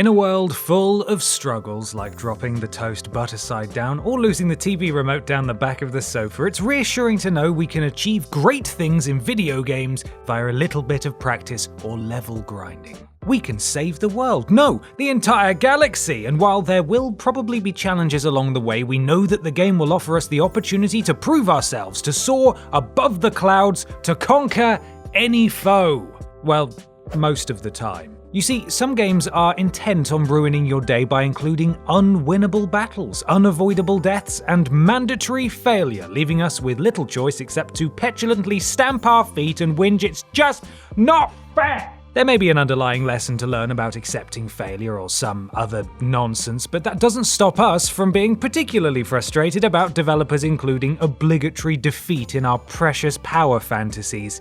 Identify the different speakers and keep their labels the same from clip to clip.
Speaker 1: In a world full of struggles like dropping the toast butter side down or losing the TV remote down the back of the sofa, it's reassuring to know we can achieve great things in video games via a little bit of practice or level grinding. We can save the world, no, the entire galaxy, and while there will probably be challenges along the way, we know that the game will offer us the opportunity to prove ourselves, to soar above the clouds, to conquer any foe. Well, most of the time. You see, some games are intent on ruining your day by including unwinnable battles, unavoidable deaths, and mandatory failure, leaving us with little choice except to petulantly stamp our feet and whinge it's just not fair. There may be an underlying lesson to learn about accepting failure or some other nonsense, but that doesn't stop us from being particularly frustrated about developers including obligatory defeat in our precious power fantasies.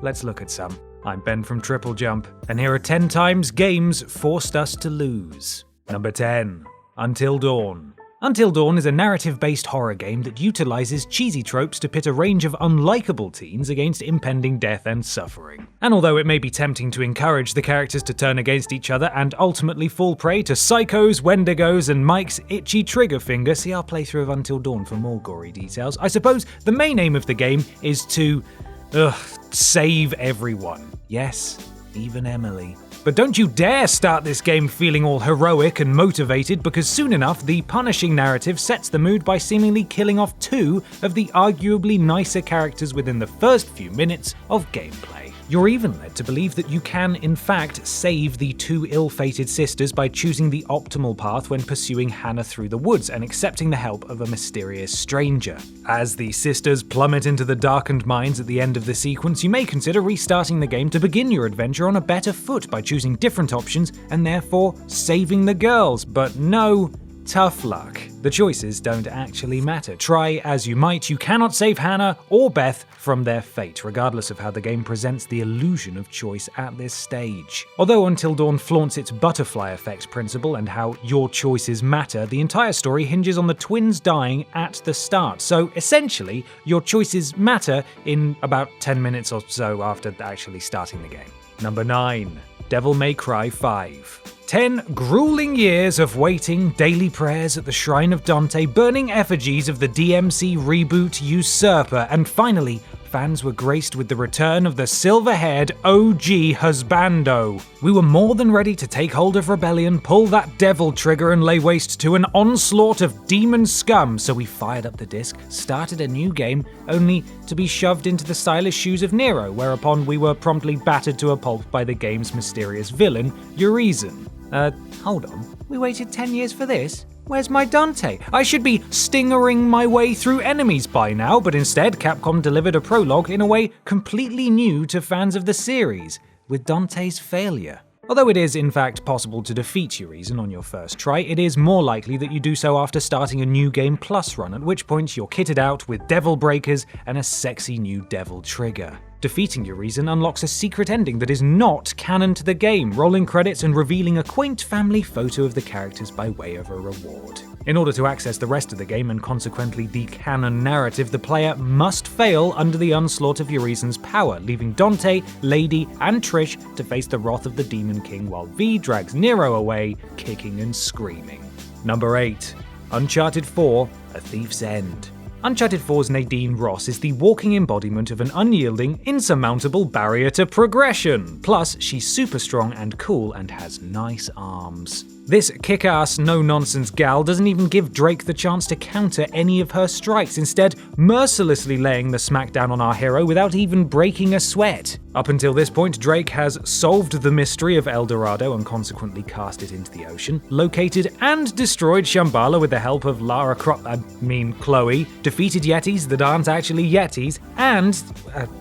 Speaker 1: Let's look at some. I'm Ben from TripleJump, and here are 10 times games forced us to lose. Number 10. Until Dawn. Until Dawn is a narrative-based horror game that utilizes cheesy tropes to pit a range of unlikable teens against impending death and suffering. And although it may be tempting to encourage the characters to turn against each other and ultimately fall prey to psychos, wendigos, and Mike's itchy trigger finger, see our playthrough of Until Dawn for more gory details, I suppose the main aim of the game is to save everyone. Yes, even Emily. But don't you dare start this game feeling all heroic and motivated, because soon enough the punishing narrative sets the mood by seemingly killing off 2 of the arguably nicer characters within the first few minutes of gameplay. You're even led to believe that you can, in fact, save the 2 ill-fated sisters by choosing the optimal path when pursuing Hannah through the woods and accepting the help of a mysterious stranger. As the sisters plummet into the darkened mines at the end of the sequence, you may consider restarting the game to begin your adventure on a better foot by choosing different options and therefore saving the girls. But no, tough luck. The choices don't actually matter. Try as you might, you cannot save Hannah or Beth from their fate, regardless of how the game presents the illusion of choice at this stage. Although Until Dawn flaunts its butterfly effect principle and how your choices matter, the entire story hinges on the twins dying at the start. So essentially, your choices matter in about 10 minutes or so after actually starting the game. Number 9. Devil May Cry 5. 10 grueling years of waiting, daily prayers at the shrine of Dante, burning effigies of the DMC reboot Usurper, and finally, fans were graced with the return of the silver-haired OG husbando. We were more than ready to take hold of rebellion, pull that devil trigger, and lay waste to an onslaught of demon scum, so we fired up the disc, started a new game, only to be shoved into the stylish shoes of Nero, whereupon we were promptly battered to a pulp by the game's mysterious villain, Urizen. Hold on. We waited 10 years for this? Where's my Dante? I should be stingering my way through enemies by now, but instead Capcom delivered a prologue in a way completely new to fans of the series, with Dante's failure. Although it is in fact possible to defeat Urizen on your first try, it is more likely that you do so after starting a New Game Plus run, at which point you're kitted out with devil breakers and a sexy new devil trigger. Defeating Urizen unlocks a secret ending that is not canon to the game, rolling credits and revealing a quaint family photo of the characters by way of a reward. In order to access the rest of the game and consequently the canon narrative, the player must fail under the onslaught of Urizen's power, leaving Dante, Lady, and Trish to face the wrath of the Demon King while V drags Nero away, kicking and screaming. Number 8. Uncharted 4: A Thief's End. Uncharted 4's Nadine Ross is the walking embodiment of an unyielding, insurmountable barrier to progression. Plus, she's super strong and cool and has nice arms. This kick-ass, no-nonsense gal doesn't even give Drake the chance to counter any of her strikes, instead mercilessly laying the smackdown on our hero without even breaking a sweat. Up until this point, Drake has solved the mystery of El Dorado and consequently cast it into the ocean, located and destroyed Shambhala with the help of Chloe, defeated Yetis that aren't actually Yetis, and,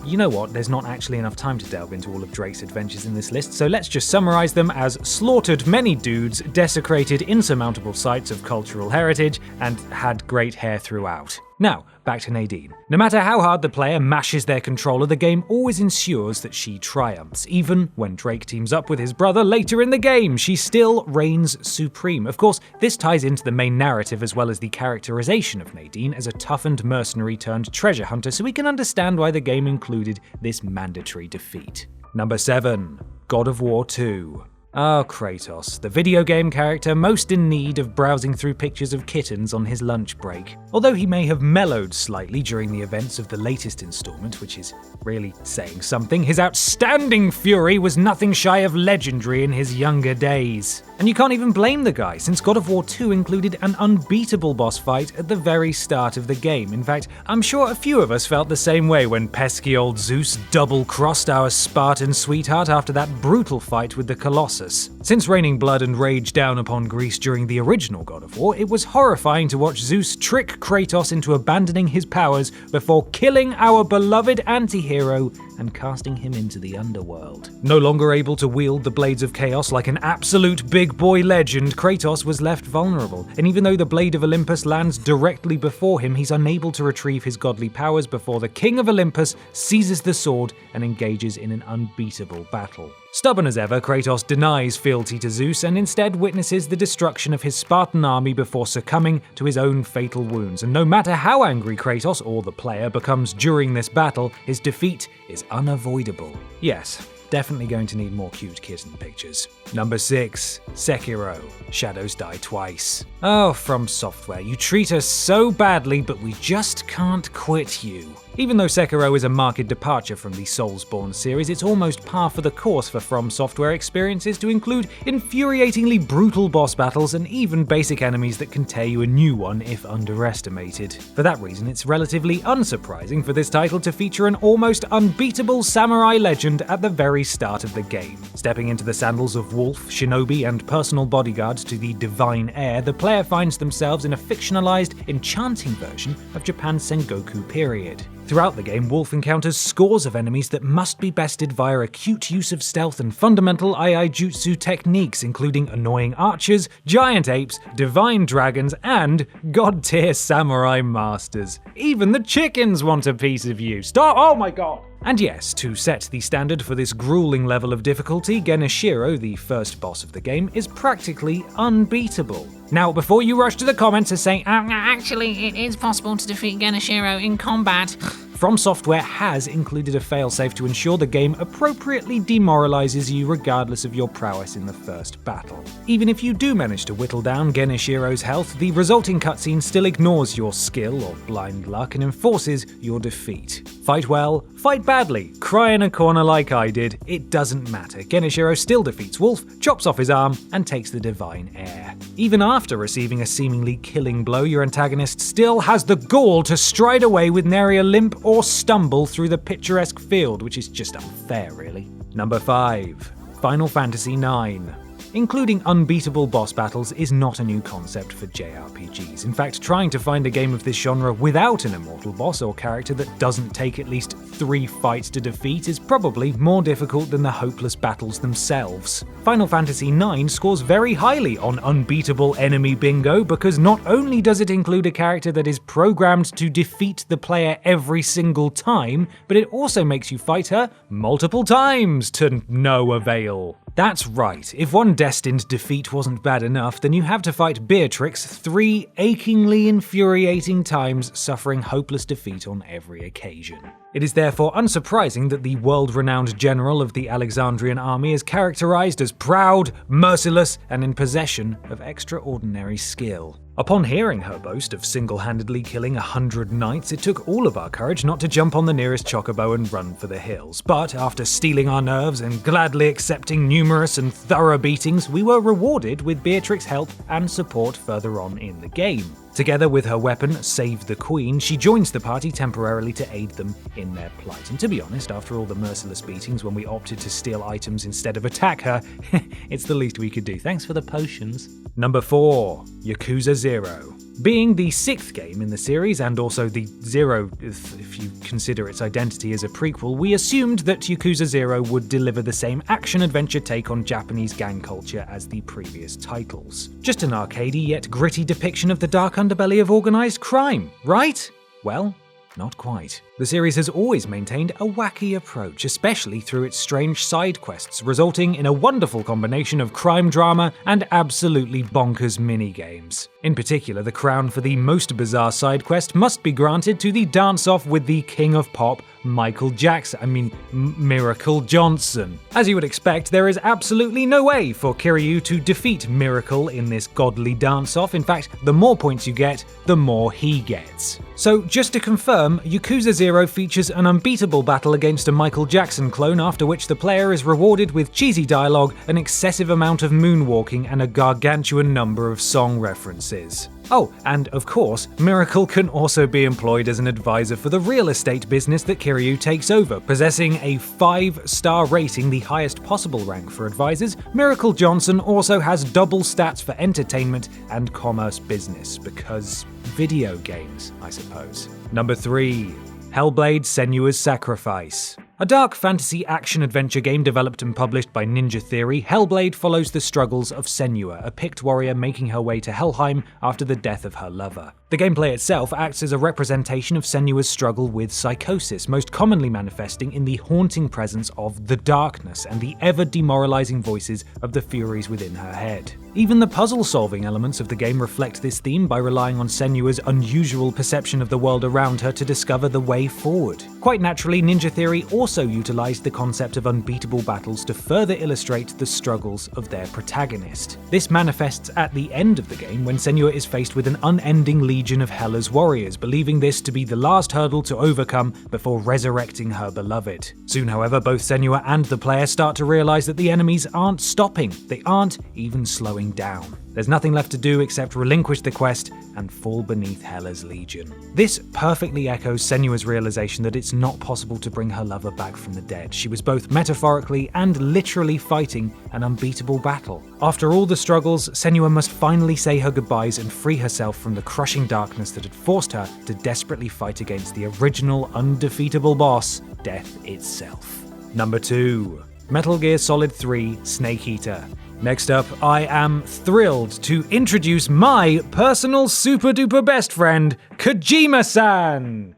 Speaker 1: you know what, there's not actually enough time to delve into all of Drake's adventures in this list, so let's just summarize them as slaughtered many dudes, desecrated insurmountable sites of cultural heritage, and had great hair throughout. Now, back to Nadine. No matter how hard the player mashes their controller, the game always ensures that she triumphs. Even when Drake teams up with his brother later in the game, she still reigns supreme. Of course, this ties into the main narrative as well as the characterization of Nadine as a toughened mercenary turned treasure hunter, so we can understand why the game included this mandatory defeat. Number 7. God of War 2. Oh, Kratos, the video game character most in need of browsing through pictures of kittens on his lunch break. Although he may have mellowed slightly during the events of the latest installment, which is really saying something, his outstanding fury was nothing shy of legendary in his younger days. And you can't even blame the guy, since God of War 2 included an unbeatable boss fight at the very start of the game. In fact, I'm sure a few of us felt the same way when pesky old Zeus double-crossed our Spartan sweetheart after that brutal fight with the Colossus. Since raining blood and rage down upon Greece during the original God of War, it was horrifying to watch Zeus trick Kratos into abandoning his powers before killing our beloved anti-hero and casting him into the underworld. No longer able to wield the Blades of Chaos like an absolute big boy legend, Kratos was left vulnerable, and even though the Blade of Olympus lands directly before him, he's unable to retrieve his godly powers before the King of Olympus seizes the sword and engages in an unbeatable battle. Stubborn as ever, Kratos denies fealty to Zeus and instead witnesses the destruction of his Spartan army before succumbing to his own fatal wounds. And no matter how angry Kratos, or the player, becomes during this battle, his defeat is unavoidable. Yes, definitely going to need more cute kitten pictures. Number 6. Sekiro. Shadows Die Twice. Oh, From Software, you treat us so badly, but we just can't quit you. Even though Sekiro is a marked departure from the Soulsborne series, it's almost par for the course for From Software experiences to include infuriatingly brutal boss battles and even basic enemies that can tear you a new one if underestimated. For that reason, it's relatively unsurprising for this title to feature an almost unbeatable samurai legend at the very start of the game. Stepping into the sandals of wolf, shinobi, and personal bodyguard to the divine heir, the player finds themselves in a fictionalized, enchanting version of Japan's Sengoku period. Throughout the game, Wolf encounters scores of enemies that must be bested via acute use of stealth and fundamental Iaijutsu techniques, including annoying archers, giant apes, divine dragons, and god-tier samurai masters. Even the chickens want a piece of you. Stop! Oh my god! And yes, to set the standard for this grueling level of difficulty, Geneshiro, the first boss of the game, is practically unbeatable. Now, before you rush to the comments and say,
Speaker 2: actually, it is possible to defeat Geneshiro in combat.
Speaker 1: From Software has included a failsafe to ensure the game appropriately demoralizes you regardless of your prowess in the first battle. Even if you do manage to whittle down Geneshiro's health, the resulting cutscene still ignores your skill or blind luck and enforces your defeat. Fight well, fight badly, cry in a corner like I did, it doesn't matter. Geneshiro still defeats Wolf, chops off his arm, and takes the divine heir. Even after receiving a seemingly killing blow, your antagonist still has the gall to stride away with nary a limp or stumble through the picturesque field, which is just unfair, really. Number 5. Final Fantasy IX. Including unbeatable boss battles is not a new concept for JRPGs. In fact, trying to find a game of this genre without an immortal boss or character that doesn't take at least 3 fights to defeat is probably more difficult than the hopeless battles themselves. Final Fantasy IX scores very highly on unbeatable enemy bingo because not only does it include a character that is programmed to defeat the player every single time, but it also makes you fight her multiple times to no avail. That's right, if one destined defeat wasn't bad enough, then you have to fight Beatrix 3 achingly infuriating times, suffering hopeless defeat on every occasion. It is therefore unsurprising that the world-renowned general of the Alexandrian army is characterized as proud, merciless, and in possession of extraordinary skill. Upon hearing her boast of single-handedly killing 100 knights, it took all of our courage not to jump on the nearest chocobo and run for the hills. But after steeling our nerves and gladly accepting numerous and thorough beatings, we were rewarded with Beatrix's help and support further on in the game. Together with her weapon, Save the Queen, she joins the party temporarily to aid them in their plight. And to be honest, after all the merciless beatings when we opted to steal items instead of attack her, it's the least we could do. Thanks for the potions. Number 4. Yakuza Zero. Being the 6th game in the series, and also the Zero if you consider its identity as a prequel, we assumed that Yakuza Zero would deliver the same action-adventure take on Japanese gang culture as the previous titles. Just an arcadey yet gritty depiction of the dark underbelly of organized crime, right? Well, not quite. The series has always maintained a wacky approach, especially through its strange side quests, resulting in a wonderful combination of crime drama and absolutely bonkers minigames. In particular, the crown for the most bizarre side quest must be granted to the dance-off with the king of pop, Miracle Johnson. As you would expect, there is absolutely no way for Kiryu to defeat Miracle in this godly dance-off. In fact, the more points you get, the more he gets. So just to confirm, Yakuza Zero features an unbeatable battle against a Michael Jackson clone, after which the player is rewarded with cheesy dialogue, an excessive amount of moonwalking, and a gargantuan number of song references. Oh, and of course, Miracle can also be employed as an advisor for the real estate business that Kiryu takes over. Possessing a 5-star rating, the highest possible rank for advisors, Miracle Johnson also has double stats for entertainment and commerce business, because video games, I suppose. Number 3. Hellblade: Senua's Sacrifice. A dark fantasy action-adventure game developed and published by Ninja Theory, Hellblade follows the struggles of Senua, a picked warrior making her way to Helheim after the death of her lover. The gameplay itself acts as a representation of Senua's struggle with psychosis, most commonly manifesting in the haunting presence of the darkness and the ever-demoralizing voices of the Furies within her head. Even the puzzle-solving elements of the game reflect this theme by relying on Senua's unusual perception of the world around her to discover the way forward. Quite naturally, Ninja Theory also utilized the concept of unbeatable battles to further illustrate the struggles of their protagonist. This manifests at the end of the game when Senua is faced with an unending legion of Hela's warriors, believing this to be the last hurdle to overcome before resurrecting her beloved. Soon, however, both Senua and the player start to realize that the enemies aren't stopping, they aren't even slowing down. There's nothing left to do except relinquish the quest and fall beneath Hela's legion. This perfectly echoes Senua's realization that it's not possible to bring her lover back from the dead. She was both metaphorically and literally fighting an unbeatable battle. After all the struggles, Senua must finally say her goodbyes and free herself from the crushing darkness that had forced her to desperately fight against the original undefeatable boss, death itself. Number 2. Metal Gear Solid 3: Snake Eater. Next up, I am thrilled to introduce my personal super-duper best friend, Kojima-san!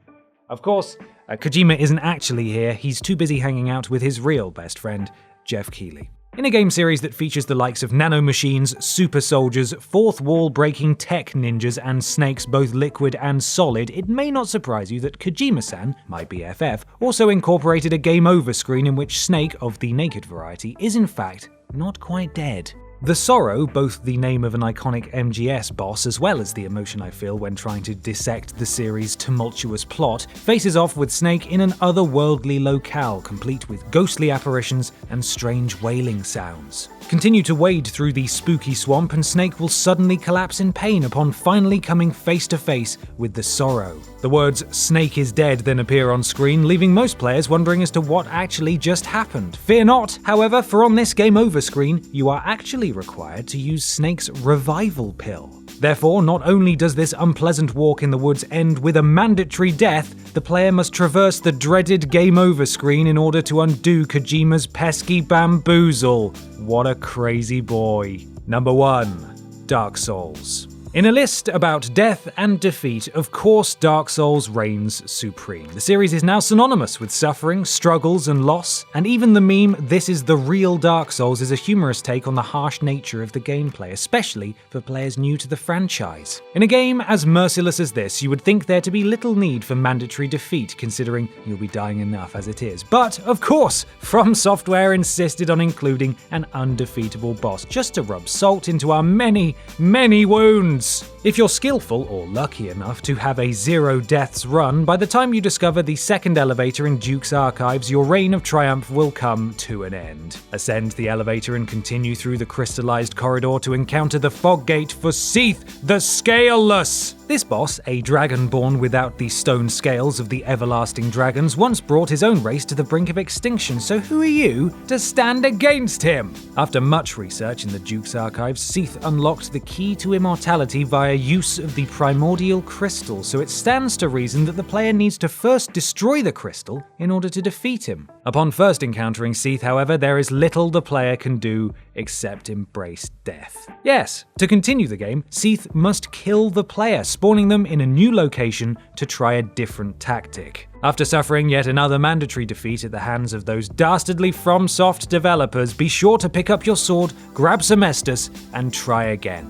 Speaker 1: Of course, Kojima isn't actually here, he's too busy hanging out with his real best friend, Jeff Keighley. In a game series that features the likes of nanomachines, super soldiers, fourth-wall-breaking tech ninjas, and snakes both liquid and solid, it may not surprise you that Kojima-san, my BFF, also incorporated a game over screen in which Snake, of the naked variety, is in fact not quite dead. The sorrow, both the name of an iconic MGS boss as well as the emotion I feel when trying to dissect the series' tumultuous plot, faces off with Snake in an otherworldly locale complete with ghostly apparitions and strange wailing sounds. Continue to wade through the spooky swamp and Snake will suddenly collapse in pain upon finally coming face to face with the sorrow. The words "Snake is dead" then appear on screen, leaving most players wondering as to what actually just happened. Fear not, however, for on this game over screen, you are actually required to use Snake's revival pill. Therefore, not only does this unpleasant walk in the woods end with a mandatory death, the player must traverse the dreaded game over screen in order to undo Kojima's pesky bamboozle. What a crazy boy. Number 1. Dark Souls. In a list about death and defeat, of course Dark Souls reigns supreme. The series is now synonymous with suffering, struggles, and loss, and even the meme "This is the real Dark Souls" is a humorous take on the harsh nature of the gameplay, especially for players new to the franchise. In a game as merciless as this, you would think there to be little need for mandatory defeat, considering you'll be dying enough as it is. But, of course, From Software insisted on including an undefeatable boss, just to rub salt into our many, many wounds. If you're skillful or lucky enough to have a zero deaths run, by the time you discover the second elevator in Duke's archives, your reign of triumph will come to an end. Ascend the elevator and continue through the crystallized corridor to encounter the fog gate for Seath The Scaleless. This boss, a dragon born without the stone scales of the everlasting dragons, once brought his own race to the brink of extinction, so who are you to stand against him? After much research in the Duke's archives, Seath unlocked the key to immortality via use of the primordial crystal, so it stands to reason that the player needs to first destroy the crystal in order to defeat him. Upon first encountering Seath, however, there is little the player can do except embrace death. Yes, to continue the game, Seath must kill the player, spawning them in a new location to try a different tactic. After suffering yet another mandatory defeat at the hands of those dastardly FromSoft developers, be sure to pick up your sword, grab some Estus, and try again.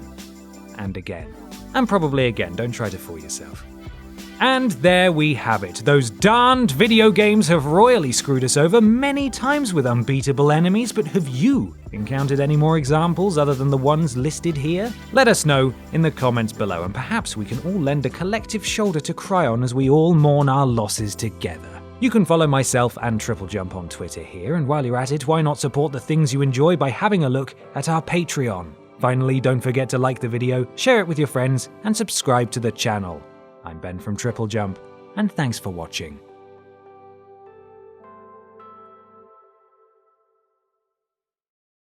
Speaker 1: And again. And probably again, don't try to fool yourself. And there we have it. Those darned video games have royally screwed us over many times with unbeatable enemies, but have you encountered any more examples other than the ones listed here? Let us know in the comments below, and perhaps we can all lend a collective shoulder to cry on as we all mourn our losses together. You can follow myself and TripleJump on Twitter here, and while you're at it, why not support the things you enjoy by having a look at our Patreon? Finally, don't forget to like the video, share it with your friends, and subscribe to the channel. I'm Ben from TripleJump, and thanks for watching.